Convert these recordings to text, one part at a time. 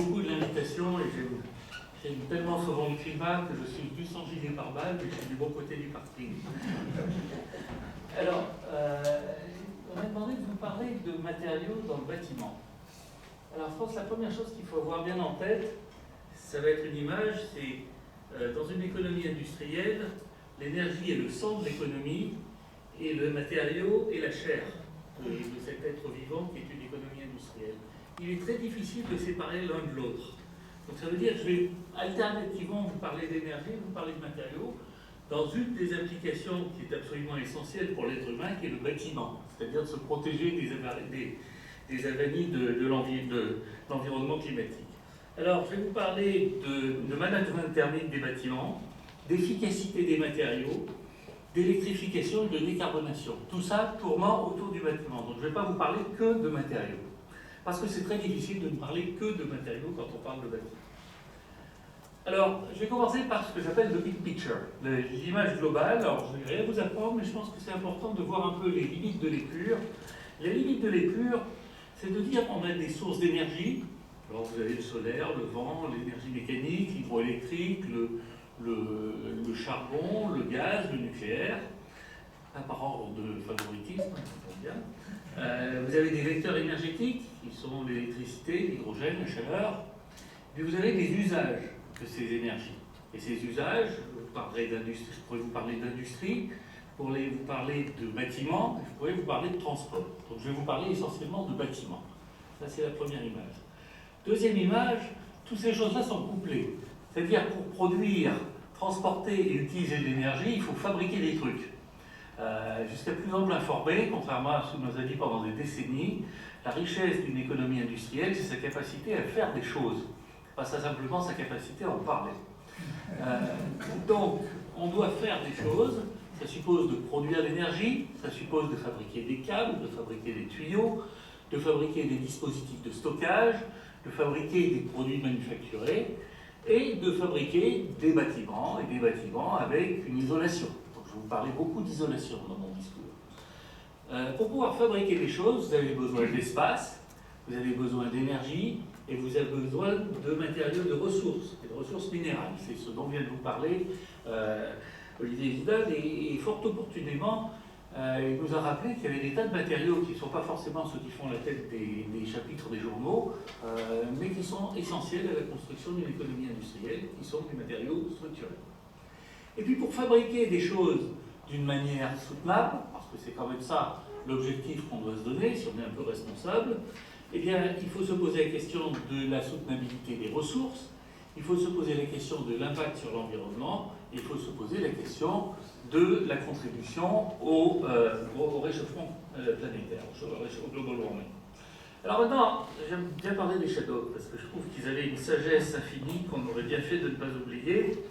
beaucoup de l'invitation et j'aime tellement souvent le climat que je suis plus sans gilet pare-balles, mais je suis du bon côté du parking. Alors, on m'a demandé de vous parler de matériaux dans le bâtiment. Alors, je pense que la première chose qu'il faut avoir bien en tête, ça va être une image, c'est dans une économie industrielle, l'énergie est le centre de l'économie et le matériau est la chair de cet être vivant qui est une économie industrielle. Il est très difficile de séparer l'un de l'autre. Donc ça veut dire que je vais alternativement vous parler d'énergie, vous parler de matériaux, dans une des applications qui est absolument essentielle pour l'être humain, qui est le bâtiment, c'est-à-dire de se protéger des avanies de l'environnement climatique. Alors, je vais vous parler de management thermique des bâtiments, d'efficacité des matériaux, d'électrification et de décarbonation. Tout ça tournant autour du bâtiment. Donc, je ne vais pas vous parler que de matériaux, parce que c'est très difficile de ne parler que de matériaux quand on parle de bâtiment. Alors, je vais commencer par ce que j'appelle le big picture, l'image globale. Alors, je ne vais rien vous apprendre, mais je pense que c'est important de voir un peu les limites de l'épure. Les limites de l'épure, c'est de dire qu'on a des sources d'énergie. Alors, vous avez le solaire, le vent, l'énergie mécanique, l'hydroélectrique, le charbon, le gaz, le nucléaire, pas par ordre de favoritisme, on comprend bien. Vous avez des vecteurs énergétiques, qui sont l'électricité, l'hydrogène, la chaleur. Puis vous avez des usages de ces énergies. Et ces usages, je pourrais vous parler d'industrie, je pourrais vous parler de bâtiments, je pourrais vous parler de transport. Donc je vais vous parler essentiellement de bâtiments. Ça, c'est la première image. Deuxième image, toutes ces choses-là sont couplées. C'est-à-dire, pour produire, transporter et utiliser de l'énergie, il faut fabriquer des trucs. Jusqu'à plus ample informé, contrairement à ce que nous a dit pendant des décennies, la richesse d'une économie industrielle, c'est sa capacité à faire des choses, pas simplement sa capacité à en parler. Donc, on doit faire des choses, ça suppose de produire l'énergie, ça suppose de fabriquer des câbles, de fabriquer des tuyaux, de fabriquer des dispositifs de stockage, de fabriquer des produits manufacturés, et de fabriquer des bâtiments, et des bâtiments avec une isolation. Donc je vais vous parler beaucoup d'isolation dans mon discours. Pour pouvoir fabriquer des choses, vous avez besoin d'espace, vous avez besoin d'énergie, et vous avez besoin de matériaux, de ressources, et de ressources minérales. C'est ce dont vient de vous parler Olivier Vidal, et fort opportunément, il nous a rappelé qu'il y avait des tas de matériaux qui ne sont pas forcément ceux qui font la tête des chapitres des journaux, mais qui sont essentiels à la construction d'une économie industrielle, qui sont des matériaux structurels. Et puis pour fabriquer des choses d'une manière soutenable, parce que c'est quand même ça l'objectif qu'on doit se donner, si on est un peu responsable, eh bien il faut se poser la question de la soutenabilité des ressources, il faut se poser la question de l'impact sur l'environnement, il faut se poser la question de la contribution au réchauffement planétaire, au global warming. Alors maintenant, j'aime bien parler des shadows, parce que je trouve qu'ils avaient une sagesse infinie qu'on aurait bien fait de ne pas oublier.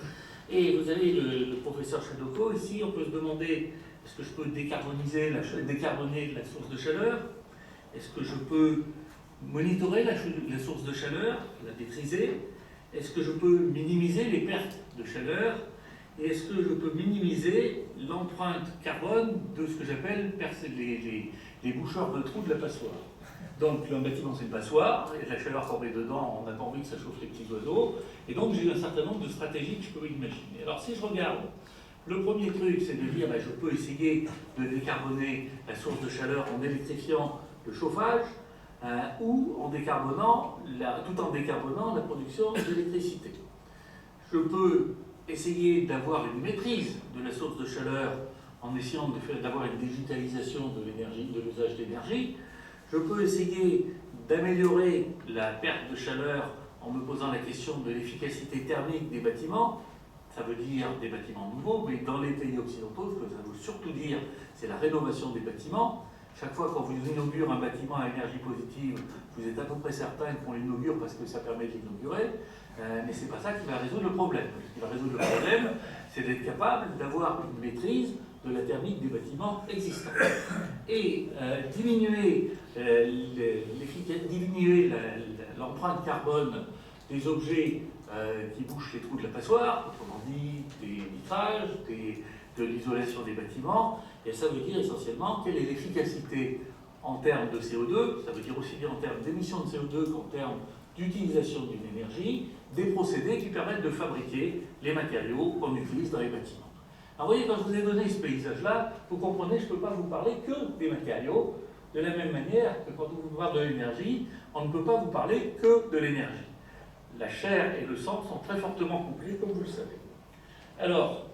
Et vous avez le professeur Shadoko ici, on peut se demander, est-ce que je peux décarboner la source de chaleur? Est-ce que je peux monitorer la source de chaleur, la maîtriser? Est-ce que je peux minimiser les pertes de chaleur? Et est-ce que je peux minimiser l'empreinte carbone de ce que j'appelle les boucheurs de trous de la passoire? Donc un bâtiment c'est une passoire, il y a de la chaleur tombée dedans, on n'a pas envie que ça chauffe les petits oiseaux, et donc j'ai un certain nombre de stratégies que je peux imaginer. Alors si je regarde, le premier truc c'est de dire je peux essayer de décarboner la source de chaleur en électrifiant le chauffage, ou en décarbonant, tout en décarbonant la production d'électricité. Je peux essayer d'avoir une maîtrise de la source de chaleur en essayant d'avoir une digitalisation de l'énergie, de l'usage d'énergie. Je peux essayer d'améliorer la perte de chaleur en me posant la question de l'efficacité thermique des bâtiments. Ça veut dire des bâtiments nouveaux, mais dans les pays occidentaux, ce que ça veut surtout dire, c'est la rénovation des bâtiments. Chaque fois qu'on vous inaugure un bâtiment à énergie positive, vous êtes à peu près certain qu'on l'inaugure parce que ça permet de l'inaugurer, mais ce n'est pas ça qui va résoudre le problème. Ce qui va résoudre le problème, c'est d'être capable d'avoir une maîtrise de la thermique des bâtiments existants. Et diminuer l'empreinte carbone des objets qui bouchent les trous de la passoire, autrement dit des vitrages, de l'isolation des bâtiments, et ça veut dire essentiellement quelle est l'efficacité en termes de CO2, ça veut dire aussi bien en termes d'émissions de CO2 qu'en termes d'utilisation d'une énergie, des procédés qui permettent de fabriquer les matériaux qu'on utilise dans les bâtiments. Alors vous voyez, quand je vous ai donné ce paysage-là, vous comprenez, je ne peux pas vous parler que des matériaux, de la même manière que quand on vous parle de l'énergie, on ne peut pas vous parler que de l'énergie. La chair et le sang sont très fortement couplés, comme vous le savez. Alors,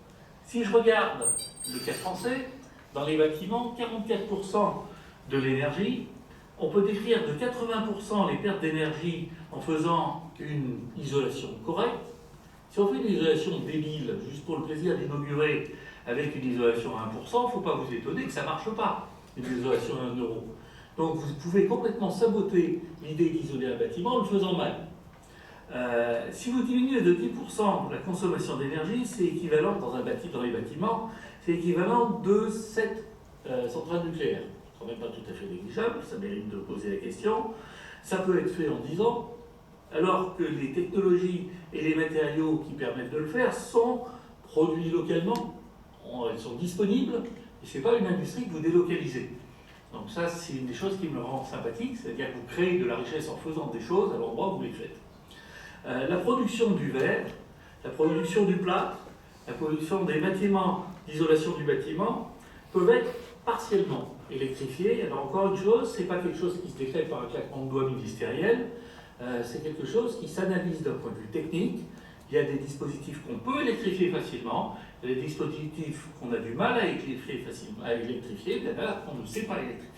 si je regarde le cas français, dans les bâtiments, 44% de l'énergie, on peut décrire de 80% les pertes d'énergie en faisant une isolation correcte. Si on fait une isolation débile, juste pour le plaisir d'inaugurer avec une isolation à 1%, il ne faut pas vous étonner que ça ne marche pas, une isolation à 1 euro. Donc vous pouvez complètement saboter l'idée d'isoler un bâtiment en le faisant mal. Si vous diminuez de 10% la consommation d'énergie, c'est équivalent dans les bâtiments, c'est équivalent de 7 centrales nucléaires. C'est quand même pas tout à fait négligeable, ça mérite de poser la question. Ça peut être fait en 10 ans, alors que les technologies et les matériaux qui permettent de le faire sont produits localement, elles sont disponibles, et ce n'est pas une industrie que vous délocalisez. Donc ça, c'est une des choses qui me rend sympathique, c'est-à-dire que vous créez de la richesse en faisant des choses à l'endroit où vous les faites. La production du verre, la production du plâtre, la production des bâtiments, d'isolation du bâtiment, peuvent être partiellement électrifiées. Alors encore une chose, ce n'est pas quelque chose qui se décrète par un claquement de doigts ministériel, c'est quelque chose qui s'analyse d'un point de vue technique. Il y a des dispositifs qu'on peut électrifier facilement, il y a des dispositifs qu'on a du mal à électrifier d'ailleurs qu'on ne sait pas électrifier.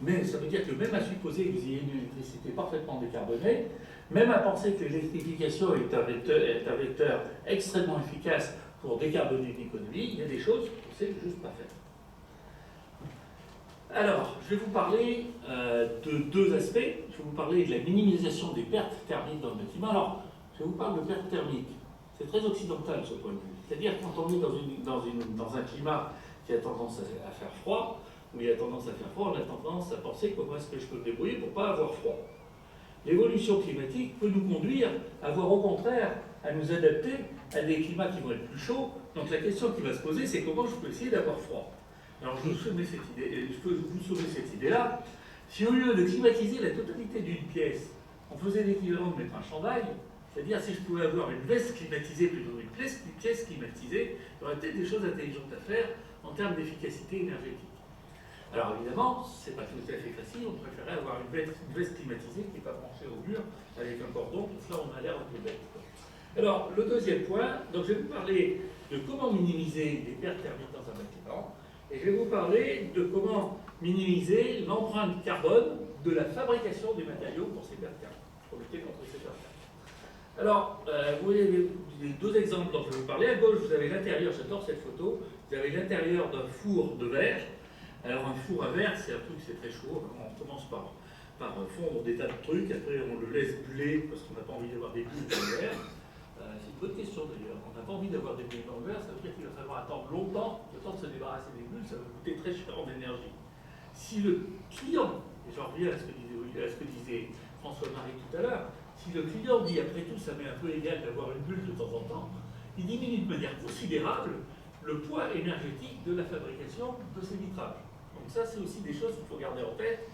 Mais ça veut dire que même à supposer que vous ayez une électricité parfaitement décarbonée, même à penser que l'électrification est un vecteur extrêmement efficace pour décarboner l'économie, il y a des choses qu'on ne sait juste pas faire. Alors, je vais vous parler de deux aspects. Je vais vous parler de la minimisation des pertes thermiques dans le bâtiment. Alors, je vous parle de pertes thermiques. C'est très occidental ce point de vue. C'est-à-dire quand on est dans un climat qui a tendance à faire froid, où il y a tendance à faire froid, on a tendance à penser comment est-ce que je peux me débrouiller pour ne pas avoir froid. L'évolution climatique peut nous conduire à voir au contraire, à nous adapter à des climats qui vont être plus chauds. Donc la question qui va se poser, c'est comment je peux essayer d'avoir froid. Alors je peux vous soumettre cette idée-là. Si au lieu de climatiser la totalité d'une pièce, on faisait l'équivalent de mettre un chandail, c'est-à-dire si je pouvais avoir une veste climatisée plutôt qu'une pièce climatisée, il y aurait peut-être des choses intelligentes à faire en termes d'efficacité énergétique. Alors évidemment, ce n'est pas tout à fait facile, on préférait avoir une veste climatisée qui n'est pas branchée au mur avec un cordon, tout cela on a l'air un peu bête. Alors le deuxième point, donc je vais vous parler de comment minimiser les pertes thermiques dans un bâtiment, et je vais vous parler de comment minimiser l'empreinte carbone de la fabrication des matériaux pour ces pertes thermiques, pour lutter contre ces pertes thermiques. Alors, vous voyez les deux exemples dont je vais vous parler. À gauche, vous avez l'intérieur, j'adore cette photo, vous avez l'intérieur d'un four de verre. Alors un four à verre, c'est un truc, c'est très chaud. On commence par fondre des tas de trucs, après on le laisse buller parce qu'on n'a pas envie d'avoir des bulles dans le verre. C'est une bonne question d'ailleurs. On n'a pas envie d'avoir des bulles dans le verre, ça veut dire qu'il va falloir attendre longtemps, le temps de se débarrasser des bulles, ça va coûter très cher en énergie. Si le client, et j'en reviens à ce que disait François-Marie tout à l'heure, si le client dit après tout ça m'est un peu égal d'avoir une bulle de temps en temps, il diminue de manière considérable le poids énergétique de la fabrication de ces vitrages. Donc ça, c'est aussi des choses qu'il faut garder en tête.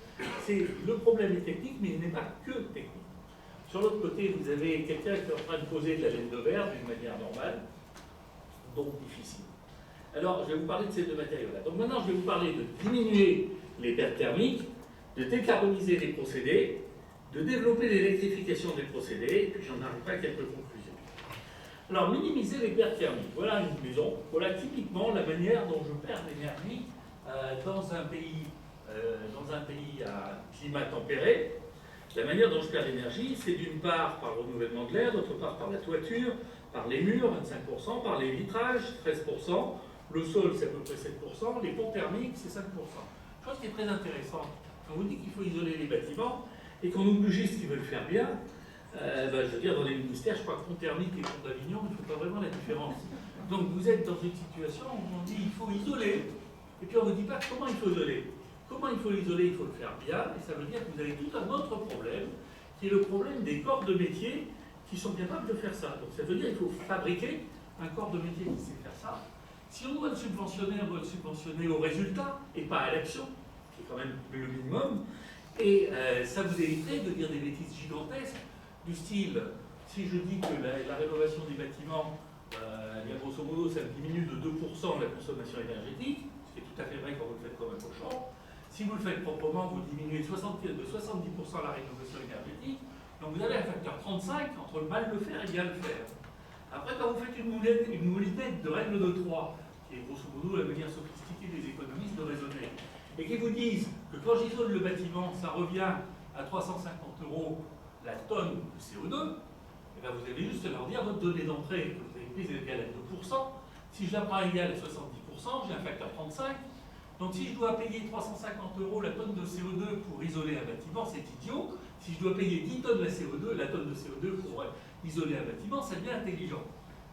Le problème est technique, mais il n'est pas que technique. Sur l'autre côté, vous avez quelqu'un qui est en train de poser de la laine de verre d'une manière normale, donc difficile. Alors, je vais vous parler de ces deux matériaux-là. Donc maintenant, je vais vous parler de diminuer les pertes thermiques, de décarboniser les procédés, de développer l'électrification des procédés, et puis j'en arriverai à quelques conclusions. Alors, minimiser les pertes thermiques. Voilà une maison. Voilà typiquement la manière dont je perds l'énergie dans un pays à climat tempéré. La manière dont je perds l'énergie, c'est d'une part par le renouvellement de l'air, d'autre part par la toiture, par les murs, 25%, par les vitrages, 13%, le sol, c'est à peu près 7%, les ponts thermiques, c'est 5%. Chose qui est très intéressante. Quand on vous dit qu'il faut isoler les bâtiments, et qu'on oublie juste qu'ils veulent faire bien, je veux dire, dans les ministères, je crois que pont thermique et pont d'Avignon, il ne faut pas vraiment la différence. Donc vous êtes dans une situation où on dit il faut isoler, et puis on ne vous dit pas comment il faut isoler. Comment il faut l'isoler, il faut le faire bien, et ça veut dire que vous avez tout un autre problème, qui est le problème des corps de métier qui sont capables de faire ça. Donc ça veut dire qu'il faut fabriquer un corps de métier qui sait faire ça. Si on doit le subventionner, on doit le subventionner au résultat, et pas à l'action, qui est quand même le minimum. Et ça vous éviterait de dire des bêtises gigantesques du style, si je dis que la rénovation des bâtiments, grosso modo, ça diminue de 2% la consommation énergétique, ce qui est tout à fait vrai quand vous le faites comme un cochon. Si vous le faites proprement, vous diminuez de 70% la rénovation énergétique. Donc vous avez un facteur 35 entre le mal le faire et bien le faire. Après, quand vous faites une moulinette de règle de 3, qui est grosso modo la manière sophistiquée des économistes de raisonner, et qui vous disent que quand j'isole le bâtiment, ça revient à 350 € la tonne de CO2, et bien vous avez juste à leur dire votre donnée d'entrée que vous avez prise est égale à 2%. Si je la prends égale à 70%, j'ai un facteur 35. Donc si je dois payer 350 € la tonne de CO2 pour isoler un bâtiment, c'est idiot. Si je dois payer 10 tonnes la tonne de CO2 pour isoler un bâtiment, ça devient intelligent.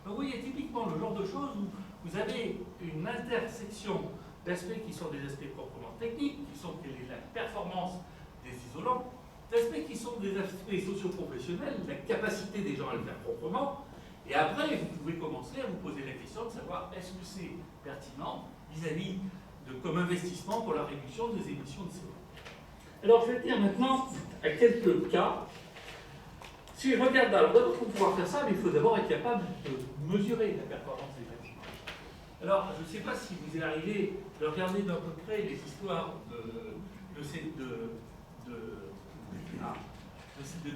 Donc vous voyez typiquement le genre de choses où vous avez une intersection d'aspects qui sont des aspects proprement techniques, qui sont la performance des isolants, d'aspects qui sont des aspects socio-professionnels, la capacité des gens à le faire proprement, et après vous pouvez commencer à vous poser la question de savoir est-ce que c'est pertinent vis-à-vis comme investissement pour la réduction des émissions de CO2. Alors je vais dire maintenant à quelques cas. Si je regarde, alors d'abord pour pouvoir faire ça, il faut d'abord être capable de mesurer la performance des bâtiments. Alors je ne sais pas si vous est arrivé de regarder d'un peu près les histoires de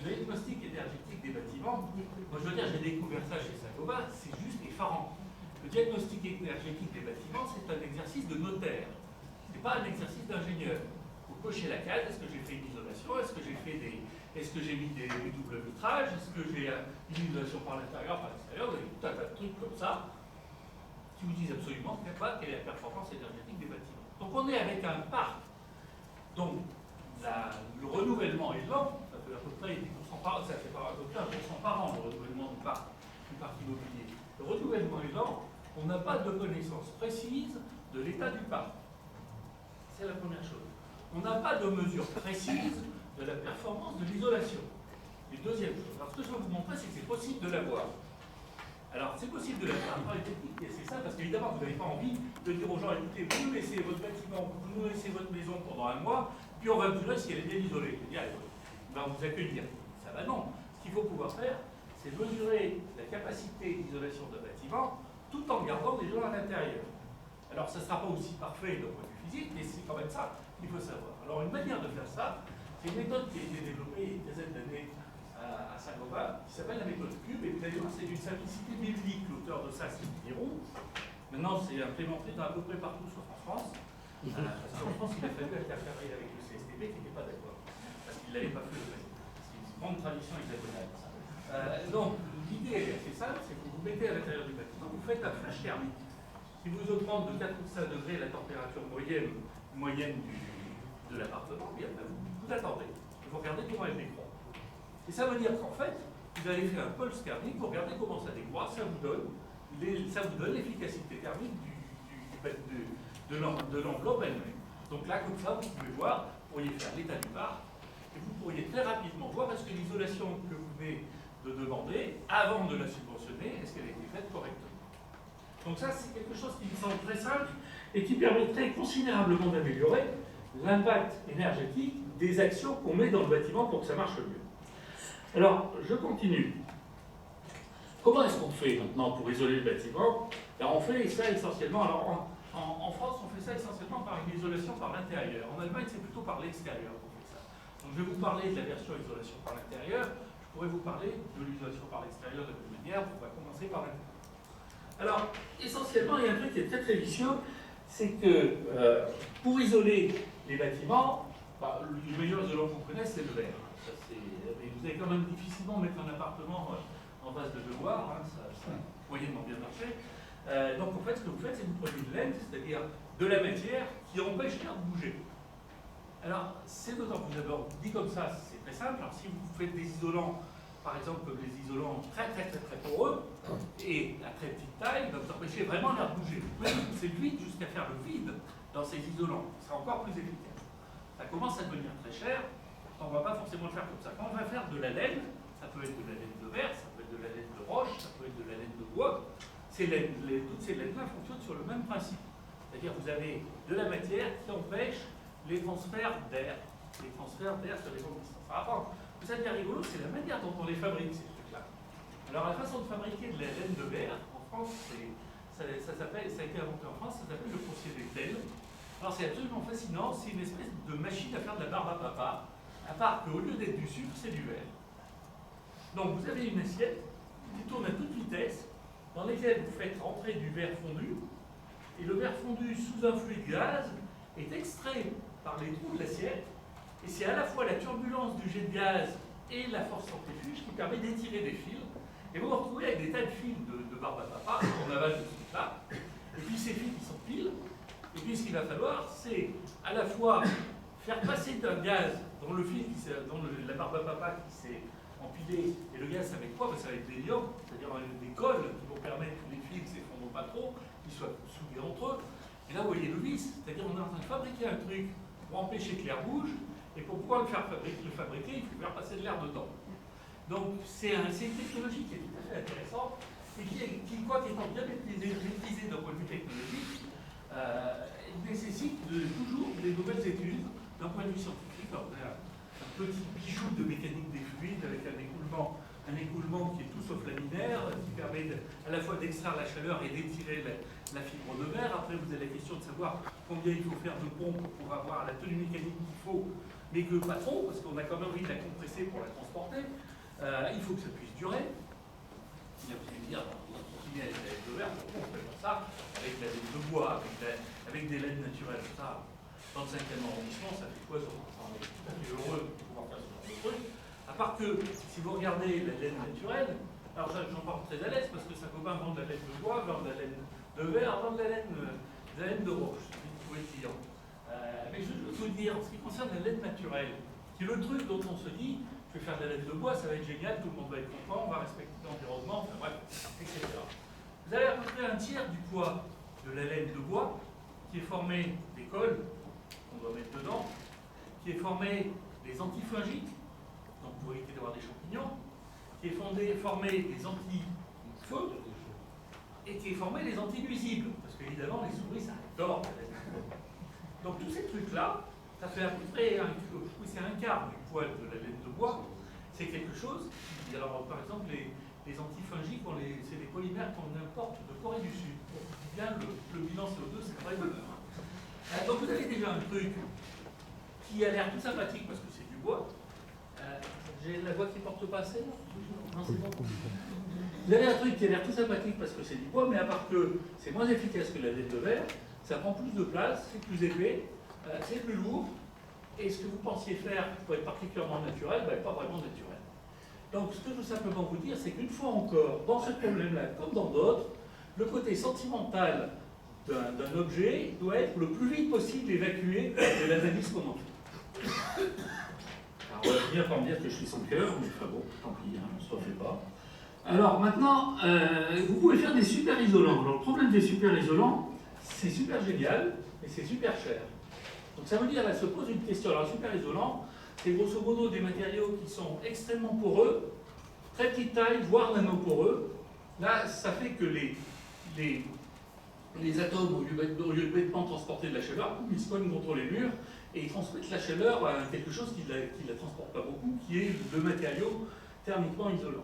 diagnostic énergétique des bâtiments. Moi je veux dire, j'ai découvert ça chez Saint-Gobain, c'est juste effarant. Le diagnostic énergétique des bâtiments, c'est un exercice de notaire. Ce n'est pas un exercice d'ingénieur. Vous cochez la case, est-ce que j'ai fait une isolation, est-ce que j'ai mis des doubles vitrages, est-ce que j'ai une isolation par l'intérieur, par l'extérieur, vous avez tout un tas de trucs comme ça qui vous disent absolument pas quelle est la performance énergétique des bâtiments. Donc on est avec un parc dont le renouvellement est lent, ça fait à peu près 10% par an, ça fait à peu près 1% par an le renouvellement du parc immobilier. Le renouvellement est lent. On n'a pas de connaissance précise de l'état du parc. C'est la première chose. On n'a pas de mesure précise de la performance de l'isolation. Et deuxième chose, alors ce que je vais vous montrer, c'est que c'est possible de l'avoir. Alors c'est possible de l'avoir par les techniques, et c'est ça parce qu'évidemment vous n'avez pas envie de dire aux gens, écoutez, vous nous laissez votre bâtiment, vous nous laissez votre maison pendant un mois, puis on va mesurer si elle est bien isolée. On va vous accueillir. Ça va non. Ce qu'il faut pouvoir faire, c'est mesurer la capacité d'isolation d'un bâtiment tout en gardant des gens à l'intérieur. Alors, ça ne sera pas aussi parfait d'un point de vue physique, mais c'est quand même ça qu'il faut savoir. Alors, une manière de faire ça, c'est une méthode qui a été développée il y a une dizaine d'années à Saint-Gobain, qui s'appelle la méthode Cube, et vous allez voir, c'est d'une simplicité biblique. L'auteur de ça, c'est Giroud. Maintenant, c'est implémenté dans à peu près partout sauf en France. Parce qu'en France, il a fallu interférer avec le CSTB qui n'était pas d'accord, parce qu'il ne l'avait pas fait le même. C'est une grande tradition hexagonale. Donc, l'idée est assez simple, c'est que vous mettez à l'intérieur du bâtiment, vous faites un flash thermique. Si vous augmente de 4 ou 5 degrés la température moyenne de l'appartement, bien vous attendez. Et vous regardez comment elle décroît. Et ça veut dire qu'en fait, vous avez fait un pulse thermique, vous regardez comment ça décroît, ça vous donne l'efficacité thermique de l'enveloppe elle-même. Donc là, comme ça, vous pouvez voir, vous pourriez faire l'état du parc, et vous pourriez très rapidement voir est-ce que l'isolation que vous venez de demander, avant de la subventionner, est-ce qu'elle a été faite correctement. Donc ça, c'est quelque chose qui me semble très simple et qui permettrait considérablement d'améliorer l'impact énergétique des actions qu'on met dans le bâtiment pour que ça marche mieux. Alors, je continue. Comment est-ce qu'on fait maintenant pour isoler le bâtiment? Alors, on fait ça essentiellement, alors en France, on fait ça essentiellement par une isolation par l'intérieur. En Allemagne, c'est plutôt par l'extérieur qu'on fait ça. Donc, je vais vous parler de la version isolation par l'intérieur. Je pourrais vous parler de l'isolation par l'extérieur de la même manière. On va commencer par l'intérieur. Alors, essentiellement, il y a un truc qui est très très vicieux, c'est que pour isoler les bâtiments, le meilleur isolant qu'on connaisse, c'est le verre. Mais vous allez quand même difficilement mettre un appartement en vase de devoir, ça moyennement bien marché. Donc en fait, ce que vous faites, c'est que vous prenez une laine, c'est-à-dire de la matière qui empêche l'air de bouger. Alors, c'est d'autant plus d'abord dit comme ça, c'est très simple. Alors, si vous faites des isolants, par exemple, comme des isolants très poreux et à très petite taille, vous empêchez vraiment l'air de bouger. Vous pouvez pousser le vide jusqu'à faire le vide dans ces isolants. Ce sera encore plus efficace. Ça commence à devenir très cher. On ne va pas forcément le faire comme ça. Quand on va faire de la laine, ça peut être de la laine de verre, ça peut être de la laine de roche, ça peut être de la laine de bois. Toutes ces laines-là fonctionnent sur le même principe. C'est-à-dire que vous avez de la matière qui empêche les transferts d'air. Les transferts d'air sur les longues distances. Après, que ça devient rigolo, c'est la manière dont on les fabrique, ces trucs-là. Alors, la façon de fabriquer de la laine de verre, en France, ça a été inventé en France, ça s'appelle le procédé Tell. Alors, c'est absolument fascinant, c'est une espèce de machine à faire de la barbe à papa, à part qu'au lieu d'être du sucre, c'est du verre. Donc, vous avez une assiette qui tourne à toute vitesse, dans laquelle vous faites rentrer du verre fondu, et le verre fondu sous un fluide gaz est extrait par les trous de l'assiette, et c'est à la fois la turbulence du jet de gaz et la force centrifuge qui permet d'étirer des fils, et vous vous retrouvez avec des tas de fils de barbe à papa, qu'on avale de ce truc-là, et puis ces fils qui s'empilent, et puis ce qu'il va falloir, c'est à la fois faire passer d'un gaz dans le fil, dans la barbe à papa qui s'est empilée, et le gaz ça va être quoi? Ça va être des liants, c'est-à-dire des cols qui vont permettre que les fils ne s'effondrent pas trop, qu'ils soient soudés entre eux. Et là vous voyez le vice, c'est-à-dire on est en train de fabriquer un truc pour empêcher que l'air bouge, et pour pouvoir le fabriquer, il faut faire passer de l'air dedans. Donc c'est une technologie qui est tout à fait intéressante, et qui quoi qu'étant bien maîtrisée d'un point de vue technologique, nécessite toujours des nouvelles études d'un point de vue scientifique. Alors, on a un petit bijou de mécanique des fluides avec un écoulement qui est tout sauf laminaire, qui permet à la fois d'extraire la chaleur et d'étirer la fibre de verre. Après, vous avez la question de savoir combien il faut faire de pompes pour avoir la tenue mécanique qu'il faut, mais que pas trop, parce qu'on a quand même envie de la compresser pour la transporter. Il faut que ça puisse durer. Il a pu dire, on continue avec la laine de verre, on fait pas ça avec la laine de bois, avec des laines naturelles. Ça, dans le 5e arrondissement, ça fait quoi? On est tout à fait heureux de pouvoir faire ce genre de truc. À part que, si vous regardez la laine naturelle, alors j'en parle très à l'aise parce que Saint-Gobain vend de la laine de bois, vend de la laine de verre, vend de la laine de roche, c'est tout les clients. Mais je veux vous dire, en ce qui concerne la laine naturelle, qui est le truc dont on se dit, je vais faire de la laine de bois, ça va être génial, tout le monde va être content, on va respecter l'environnement, enfin bref, etc. Vous avez à peu près un tiers du poids de la laine de bois qui est formé des cols qu'on doit mettre dedans, qui est formé des antifungiques, donc pour éviter d'avoir des champignons, qui est formé des anti-feux, et qui est formé des anti-nuisibles, parce qu'évidemment les souris ça adore la laine de bois. Donc tous ces trucs-là, ça fait à peu près c'est un quart du poids de la laine de bois. C'est quelque chose. Alors, par exemple, les antifungiques, c'est des polymères qu'on importe de Corée du Sud. Bien, le bilan CO2, c'est très bonheur. Donc, vous avez déjà un truc qui a l'air tout sympathique parce que c'est du bois. J'ai la voix qui porte pas assez, non, c'est bon. Vous avez un truc qui a l'air tout sympathique parce que c'est du bois, mais à part que c'est moins efficace que la laine de verre, ça prend plus de place, c'est plus épais, c'est plus lourd. Et ce que vous pensiez faire pour être particulièrement naturel, n'est pas vraiment naturel. Donc ce que je veux simplement vous dire, c'est qu'une fois encore, dans ce problème-là, comme dans d'autres, le côté sentimental d'un objet doit être le plus vite possible évacué de l'analyse qu'on en fait. Alors on va finir par me dire que je suis sans cœur, mais enfin bon, tant pis, on ne se refait pas. Alors maintenant, vous pouvez faire des super isolants. Alors le problème des super isolants, c'est super génial, mais c'est super cher. Donc ça veut dire, là se pose une question. Alors, super isolant, c'est grosso modo des matériaux qui sont extrêmement poreux, très petite taille, voire nanoporeux. Là, ça fait que les atomes, au lieu de bêtement transporter de la chaleur, ils se cognent contre les murs et ils transmettent la chaleur à quelque chose qui ne la transporte pas beaucoup, qui est le matériau thermiquement isolant.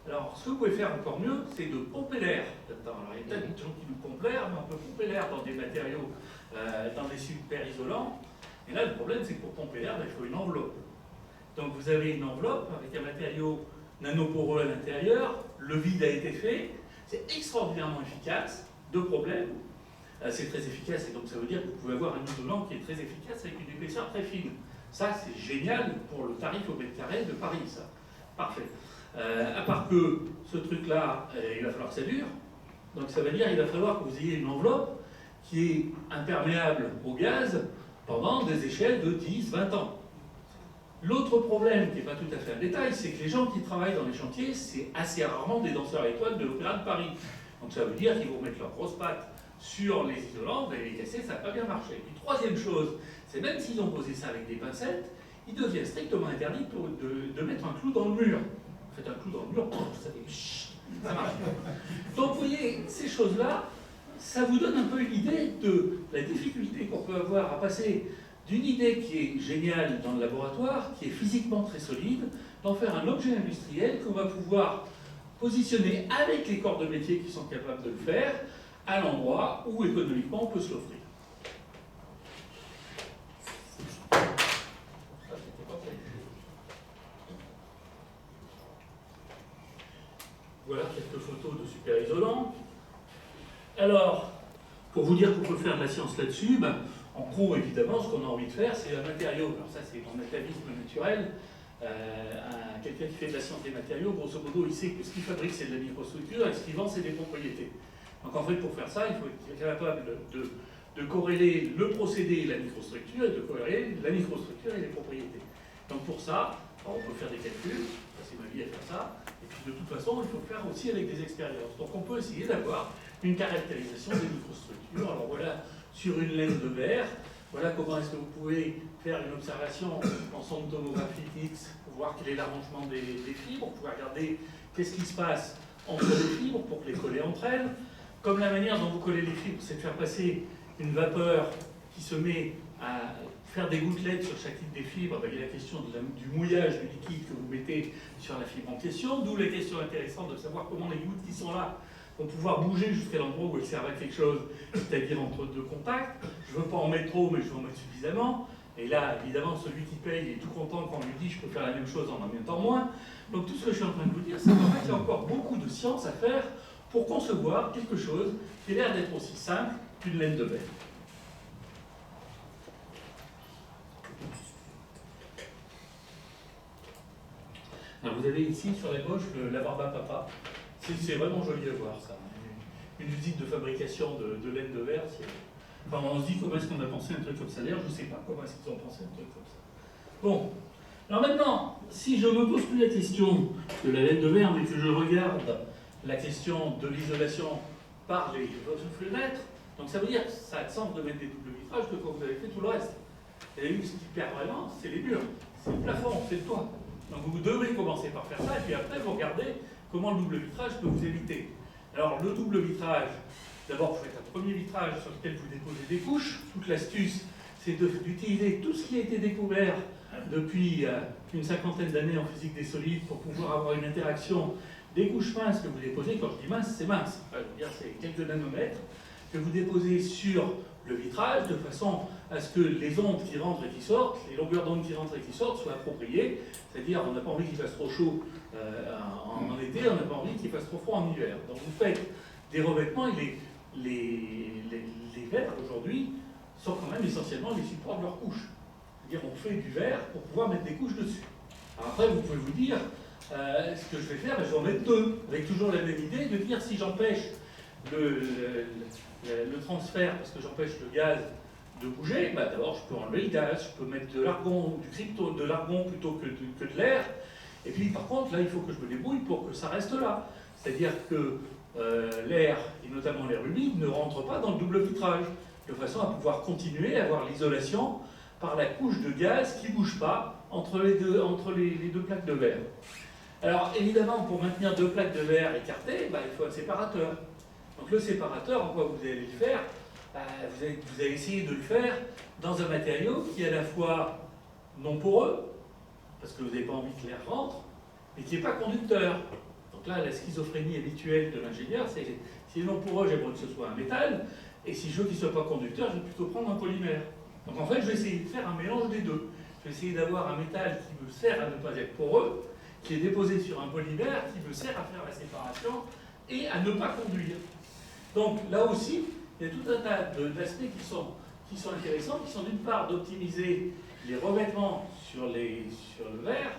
Alors, ce que vous pouvez faire encore mieux, c'est de pomper l'air là-dedans. Alors, il y a peut-être des gens qui nous pompent l'air, mais on peut pomper l'air dans des matériaux, dans des super isolants. Et là, le problème, c'est que pour pomper l'air, il faut une enveloppe. Donc, vous avez une enveloppe avec un matériau nanoporeux à l'intérieur, le vide a été fait, c'est extraordinairement efficace, deux problèmes. C'est très efficace, et donc ça veut dire que vous pouvez avoir un isolant qui est très efficace avec une épaisseur très fine. Ça, c'est génial pour le tarif au mètre carré de Paris, ça. Parfait. À part que ce truc-là, il va falloir que ça dure. Donc ça veut dire qu'il va falloir que vous ayez une enveloppe qui est imperméable au gaz pendant des échelles de 10-20 ans. L'autre problème, qui n'est pas tout à fait un détail, c'est que les gens qui travaillent dans les chantiers, c'est assez rarement des danseurs étoiles de l'Opéra de Paris. Donc ça veut dire qu'ils vont mettre leurs grosses pattes sur les isolants, vous allez les casser, ça n'a pas bien marché. Et puis troisième chose, c'est même s'ils ont posé ça avec des pincettes, il devient strictement interdit de mettre un clou dans le mur. Faites un clou dans le mur, ça marche. Donc vous voyez, ces choses-là, ça vous donne un peu une idée de la difficulté qu'on peut avoir à passer d'une idée qui est géniale dans le laboratoire, qui est physiquement très solide, d'en faire un objet industriel qu'on va pouvoir positionner avec les corps de métier qui sont capables de le faire, à l'endroit où économiquement on peut se l'offrir. Voilà quelques photos de super isolants. Alors, pour vous dire qu'on peut faire de la science là-dessus, ben, en gros, évidemment, ce qu'on a envie de faire, c'est un matériau. Alors ça, c'est mon atavisme naturel. Quelqu'un qui fait de la science des matériaux, grosso modo, il sait que ce qu'il fabrique, c'est de la microstructure, et ce qu'il vend, c'est des propriétés. Donc en fait, pour faire ça, il faut être capable de corréler le procédé et la microstructure, et de corréler la microstructure et les propriétés. Donc pour ça, on peut faire des calculs, passer ma vie à faire ça, et puis de toute façon, il faut le faire aussi avec des expériences. Donc on peut essayer d'avoir une caractérisation des microstructures. Alors voilà, sur une laine de verre, voilà comment est-ce que vous pouvez faire une observation en sonde tomographique X pour voir quel est l'arrangement des fibres, pour pouvoir regarder qu'est-ce qui se passe entre les fibres pour les coller entre elles. Comme la manière dont vous collez les fibres, c'est de faire passer une vapeur qui se met à faire des gouttelettes sur chaque type des fibres, il y a la question du mouillage du liquide que vous mettez sur la fibre en question, d'où la question intéressante de savoir comment les gouttes qui sont là vont pouvoir bouger jusqu'à l'endroit où elles servent à quelque chose, c'est-à-dire entre deux contacts. Je ne veux pas en mettre trop, mais je veux en mettre suffisamment. Et là, évidemment, celui qui paye est tout content quand on lui dit je peux faire la même chose en mettant moins. Donc tout ce que je suis en train de vous dire, c'est qu'en fait, il y a encore beaucoup de science à faire pour concevoir quelque chose qui a l'air d'être aussi simple qu'une laine de verre. Alors vous avez ici sur la gauche la barbe à papa. C'est vraiment joli à voir ça. Une usine de fabrication de laine de verre. Enfin, on se dit comment est-ce qu'on a pensé un truc comme ça. D'ailleurs, je ne sais pas comment est-ce qu'ils ont pensé un truc comme ça. Bon. Alors maintenant, si je ne me pose plus la question de la laine de verre, mais que je regarde la question de l'isolation par les fenêtres, donc ça veut dire que ça a de sens de mettre des doubles vitrages que quand vous avez fait tout le reste. Et ce qui perd vraiment, c'est les murs, c'est le plafond, c'est le toit. Donc vous devez commencer par faire ça, et puis après vous regardez comment le double vitrage peut vous éviter. Alors le double vitrage, d'abord vous faites un premier vitrage sur lequel vous déposez des couches. Toute l'astuce, c'est d'utiliser tout ce qui a été découvert depuis une cinquantaine d'années en physique des solides pour pouvoir avoir une interaction des couches minces que vous déposez. Quand je dis mince, c'est mince. Enfin, je veux dire, c'est quelques nanomètres que vous déposez sur le vitrage de façon à ce que les ondes qui rentrent et qui sortent, les longueurs d'onde qui rentrent et qui sortent soient appropriées. C'est-à-dire, on n'a pas envie qu'il fasse trop chaud en été, on n'a pas envie qu'il fasse trop froid en hiver. Donc vous faites des revêtements et les verres aujourd'hui sont quand même essentiellement les supports de leurs couches. C'est-à-dire, on fait du verre pour pouvoir mettre des couches dessus. Alors après, vous pouvez vous dire, ce que je vais faire, je vais en mettre deux, avec toujours la même idée de dire si j'empêche le transfert, parce que j'empêche le gaz de bouger, d'abord je peux enlever le gaz, je peux mettre de l'argon, de l'argon plutôt que de l'air. Et puis par contre, là, il faut que je me débrouille pour que ça reste là. C'est-à-dire que l'air, et notamment l'air humide, ne rentre pas dans le double vitrage, de façon à pouvoir continuer à avoir l'isolation par la couche de gaz qui ne bouge pas entre les deux plaques de verre. Alors évidemment, pour maintenir deux plaques de verre écartées, il faut un séparateur. Donc le séparateur, en quoi vous allez le faire? Vous allez essayer de le faire dans un matériau qui est à la fois non poreux, parce que vous n'avez pas envie que l'air rentre, mais qui n'est pas conducteur. Donc là, la schizophrénie habituelle de l'ingénieur, c'est si non poreux, j'aimerais que ce soit un métal, et si je veux qu'il ne soit pas conducteur, je vais plutôt prendre un polymère. Donc en fait, je vais essayer de faire un mélange des deux. Je vais essayer d'avoir un métal qui me sert à ne pas être poreux, qui est déposé sur un polymère, qui me sert à faire la séparation et à ne pas conduire. Donc là aussi, il y a tout un tas d'aspects qui sont intéressants, qui sont d'une part d'optimiser les revêtements sur le verre,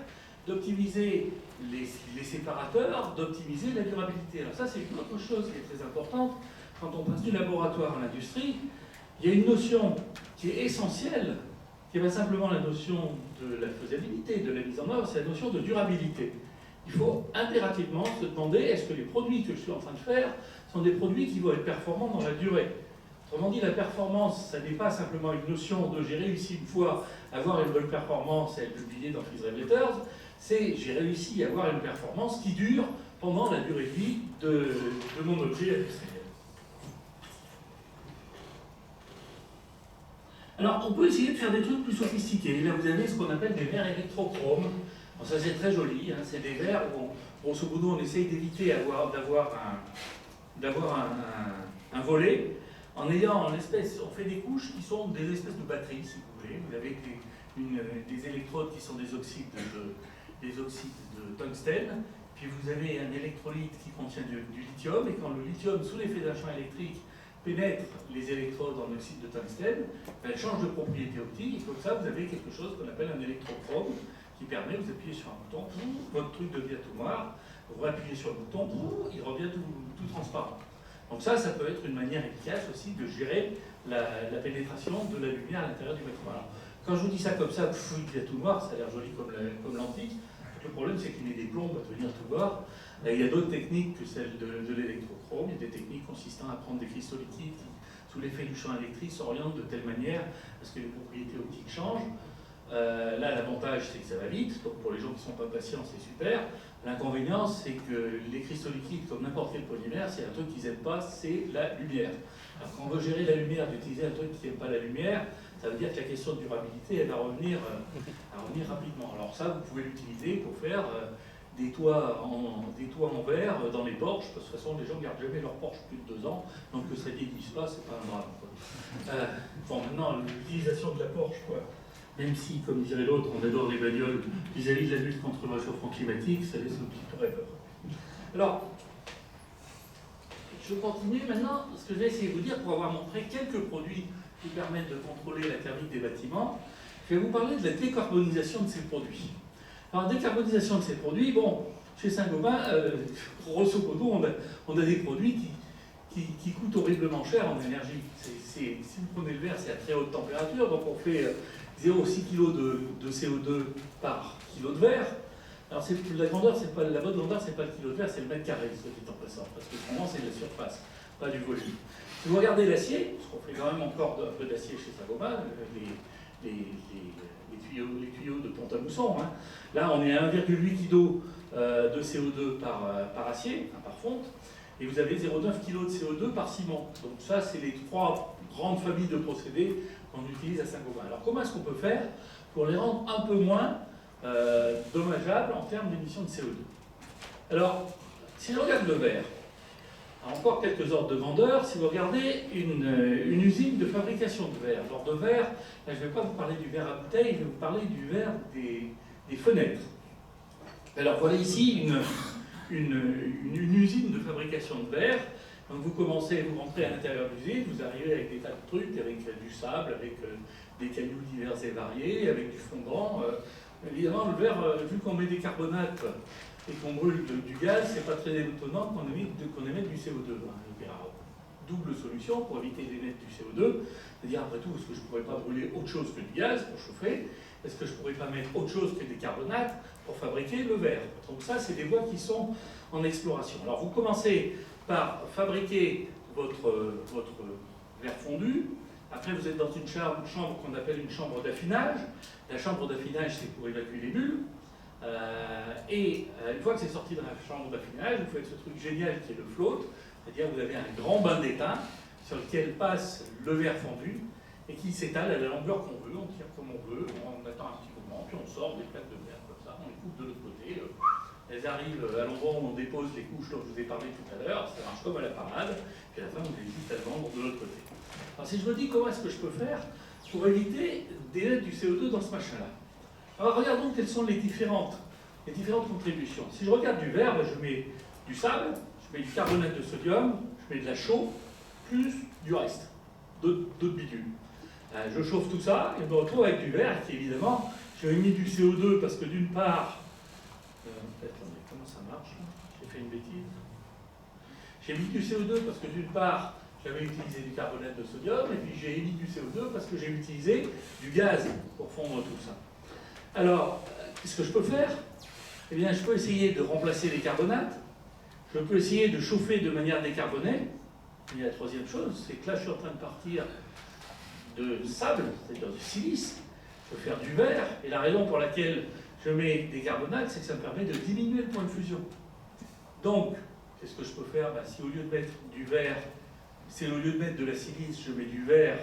d'optimiser les séparateurs, d'optimiser la durabilité. Alors ça, c'est une autre chose qui est très importante. Quand on passe du laboratoire à l'industrie, il y a une notion qui est essentielle, qui n'est pas simplement la notion de la faisabilité, de la mise en œuvre, c'est la notion de durabilité. Il faut impérativement se demander, est-ce que les produits que je suis en train de faire sont des produits qui vont être performants dans la durée? Autrement dit, la performance, ça n'est pas simplement une notion de j'ai réussi une fois à avoir une bonne performance et à le publier dans Physics Letters, c'est j'ai réussi à avoir une performance qui dure pendant la durée de vie de mon objet industriel. Alors, on peut essayer de faire des trucs plus sophistiqués. Là, vous avez ce qu'on appelle des verres électrochromes. Bon, ça c'est très joli, hein, c'est des verres où, grosso modo, on essaye d'éviter d'avoir un volet, en ayant on fait des couches qui sont des espèces de batteries, si vous voulez. Vous avez des électrodes qui sont des oxydes de tungstène, puis vous avez un électrolyte qui contient du lithium, et quand le lithium, sous l'effet d'un champ électrique, pénètre les électrodes en oxyde de tungstène, elle change de propriété optique, et comme ça vous avez quelque chose qu'on appelle un électrochrome, qui permet, vous appuyez sur un bouton, votre truc devient tout noir, vous appuyez sur le bouton, il revient tout transparent. Donc ça peut être une manière efficace aussi de gérer la pénétration de la lumière à l'intérieur du bâtiment. Alors, quand je vous dis ça comme ça, il devient tout noir, ça a l'air joli comme lentille. Le problème, c'est qu'il met des plombs à devenir tout noir. Il y a d'autres techniques que celles de l'électrochrome. Il y a des techniques consistant à prendre des cristaux liquides qui, sous l'effet du champ électrique, s'orientent de telle manière à ce que les propriétés optiques changent. Là, l'avantage, c'est que ça va vite. Donc, pour les gens qui ne sont pas patients, c'est super. L'inconvénient, c'est que les cristaux liquides, comme n'importe quel polymère, c'est un truc qu'ils n'aiment pas, c'est la lumière. Alors, quand on veut gérer la lumière, d'utiliser un truc qui n'aime pas la lumière, ça veut dire que la question de durabilité, elle va revenir rapidement. Alors ça, vous pouvez l'utiliser pour faire des toits en verre dans les porches, parce que de toute façon, les gens ne gardent jamais leur porche plus de 2 ans, donc que ça ne vieillisse pas, c'est pas un drame, quoi. Bon, maintenant, l'utilisation de la porche, quoi. Même si, comme dirait l'autre, on adore les bagnoles vis-à-vis de la lutte contre le réchauffement climatique, ça laisse un petit peu rêveur. Alors, je continue maintenant, ce que je vais essayer de vous dire, pour avoir montré quelques produits qui permettent de contrôler la thermique des bâtiments, je vais vous parler de la décarbonisation de ces produits. Alors, décarbonisation de ces produits, bon, chez Saint-Gobain, grosso modo, on a des produits qui coûtent horriblement cher en énergie. Si vous prenez le verre, c'est à très haute température, donc on fait 0,6 kg de CO2 par kilo de verre. Alors la bonne grandeur, c'est pas le kilo de verre, c'est le mètre carré, ce qui est en passant, parce que souvent c'est de la surface, pas du volume. Si vous regardez l'acier, parce qu'on fait quand même encore un peu d'acier chez Saint-Gobain, les tuyaux de Pont-à-Mousson, hein. Là on est à 1,8 kg de CO2 par acier, par fonte, et vous avez 0,9 kg de CO2 par ciment. Donc ça, c'est les 3 grandes familles de procédés qu'on utilise à Saint-Gobain. Alors comment est-ce qu'on peut faire pour les rendre un peu moins dommageables en termes d'émissions de CO2? Alors, si je regarde le verre, encore quelques ordres de grandeur, si vous regardez une usine de fabrication de verre, genre de verre, là, je ne vais pas vous parler du verre à bouteille, je vais vous parler du verre des fenêtres. Alors voilà ici une usine de fabrication de verre. Donc vous rentrez à l'intérieur de l'usine, vous arrivez avec des tas de trucs, avec du sable, avec des cailloux divers et variés, avec du fondant. Évidemment, le verre, vu qu'on met des carbonates et qu'on brûle du gaz, c'est pas très étonnant qu'on émette du CO2. Il y a double solution pour éviter d'émettre du CO2. C'est-à-dire, après tout, est-ce que je ne pourrais pas brûler autre chose que du gaz pour chauffer? Est-ce que je ne pourrais pas mettre autre chose que des carbonates pour fabriquer le verre? Donc ça, c'est des voies qui sont en exploration. Alors vous commencez par fabriquer votre verre fondu. Après, vous êtes dans une chambre qu'on appelle une chambre d'affinage. La chambre d'affinage, c'est pour évacuer les bulles. Une fois que c'est sorti de la chambre d'affinage, vous faites ce truc génial qui est le float, c'est-à-dire que vous avez un grand bain d'étain sur lequel passe le verre fondu et qui s'étale à la longueur qu'on veut, on tire comme on veut, on attend un petit moment, puis on sort des plaques de verre comme ça, on les coupe de l'autre côté. Elles arrivent à l'endroit où on dépose les couches dont je vous ai parlé tout à l'heure, ça marche comme à la parade, puis à la fin on les évite à vendre de l'autre côté. Alors si je me dis comment est-ce que je peux faire pour éviter d'émettre du CO2 dans ce machin-là. Alors regardons quelles sont les différentes contributions. Si je regarde du verre, je mets du sable, je mets du carbonate de sodium, je mets de la chaux, plus du reste, d'autres bidules. Je chauffe tout ça et je me retrouve avec du verre qui évidemment, j'ai mis du CO2 parce que d'une part, attendez, comment ça marche? J'ai fait une bêtise. J'ai mis du CO2 parce que d'une part, j'avais utilisé du carbonate de sodium, et puis j'ai émis du CO2 parce que j'ai utilisé du gaz pour fondre tout ça. Alors, qu'est-ce que je peux faire? Eh bien, je peux essayer de remplacer les carbonates, je peux essayer de chauffer de manière décarbonée. Et la troisième chose, c'est que là, je suis en train de partir de sable, c'est-à-dire de silice, je peux faire du verre, et la raison pour laquelle je mets des carbonates, c'est que ça me permet de diminuer le point de fusion. Donc, qu'est-ce que je peux faire? Si au lieu de mettre du verre, au lieu de mettre de la silice, je mets du verre